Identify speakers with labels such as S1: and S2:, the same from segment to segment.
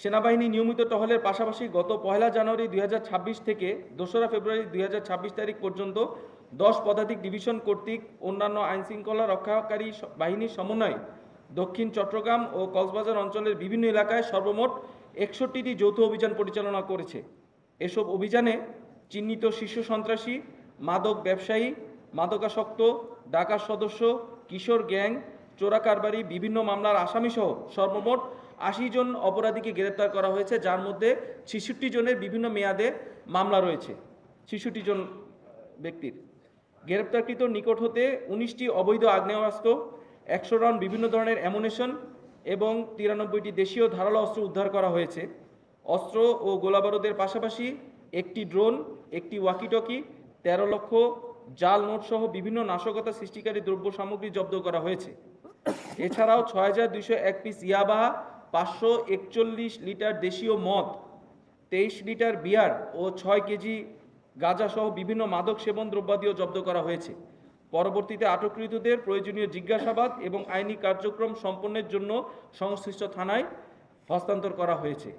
S1: সেনাবাহিনী নিয়মিত টহলের পাশাপাশি গত 1 জানুয়ারি 2026 থেকে 2 ফেব্রুয়ারি 2026 তারিখ পর্যন্ত 10 পদাতিক ডিভিশন কর্তৃক অন্যান্য আইনশৃঙ্খলা রক্ষাকারী বাহিনীর সমন্বয়ে দক্ষিণ চট্টগ্রাম ও কক্সবাজার অঞ্চলের বিভিন্ন এলাকায় সর্বমোট 61টি যৌথ অভিযান পরিচালনা করেছে। এসব অভিযানে চিহ্নিত শীর্ষ সন্ত্রাসী, মাদক ব্যবসায়ী, মাদকাসক্ত, ডাকাত সদস্য, কিশোর গ্যাং, চোরা কারবারি, বিভিন্ন মামলার আসামিসহ সর্বমোট 80 জন অপরাধীকে গ্রেপ্তার করা হয়েছে, যার মধ্যে 66 জনের বিভিন্ন মেয়াদে মামলা রয়েছে। 66 জন ব্যক্তির গ্রেপ্তারকৃত নিকট হতে 19টি অবৈধ আগ্নেয়াস্ত্র, 100 রাউন্ড বিভিন্ন ধরনের অ্যামুনেশন এবং 93টি দেশীয় ধারালো অস্ত্র উদ্ধার করা হয়েছে। অস্ত্র ও গোলাবারুদের পাশাপাশি একটি ড্রোন, একটি ওয়াকিটকি, 13 লক্ষ জাল নোট সহ বিভিন্ন নাশকতা সৃষ্টিকারী দ্রব্য সামগ্রী জব্দ করা হয়েছে। এছাড়াও 6201 পিস ইয়াবা, 541 লিটার দেশীয় মদ, 23 লিটার বিয়ার ও 6 কেজি গাঁজা সহ বিভিন্ন মাদক সেবন দ্রব্যাদিও জব্দ করা হয়েছে। পরবর্তীতে আটককৃতদের প্রয়োজনীয় জিজ্ঞাসাবাদ এবং আইনি কার্যক্রম সম্পন্নের জন্য সংশ্লিষ্ট থানায় হস্তান্তর করা হয়েছে।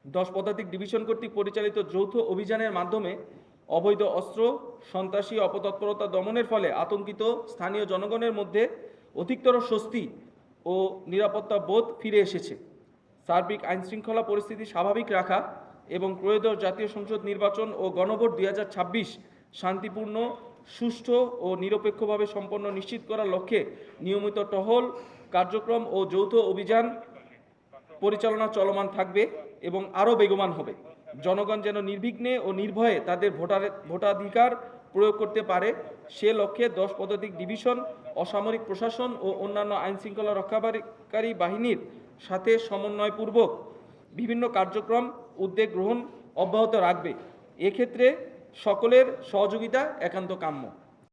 S1: 10 পদাতিক ডিভিশন কর্তৃক পরিচালিত যৌথ অভিযানের মাধ্যমে অবৈধ অস্ত্র, সন্ত্রাসী অপতৎপরতা দমনের ফলে আতঙ্কিত স্থানীয় জনগণের মধ্যে অধিকতর স্বস্তি ও নিরাপত্তা বোধ ফিরে এসেছে। সার্বিক আইনশৃঙ্খলা পরিস্থিতি স্বাভাবিক রাখা এবং ত্রয়োদশ জাতীয় সংসদ নির্বাচন ও গণভোট 2026 শান্তিপূর্ণ, সুষ্ঠু ও নিরপেক্ষভাবে সম্পন্ন নিশ্চিত করার লক্ষ্যে নিয়মিত টহল কার্যক্রম ও যৌথ অভিযান পরিচালনা চলমান থাকবে এবং আরও বেগবান হবে। জনগণ যেন নির্বিঘ্নে ও নির্ভয়ে তাদের ভোটাধিকার প্রয়োগ করতে পারে, সে লক্ষ্যে 10 পদাতিক ডিভিশন অসামরিক প্রশাসন ও অন্যান্য আইনশৃঙ্খলা রক্ষাকারী বাহিনীর সাথে সমন্বয়পূর্বক বিভিন্ন কার্যক্রম উদ্যোগ গ্রহণ অব্যাহত রাখবে। এক্ষেত্রে সকলের সহযোগিতা একান্ত কাম্য।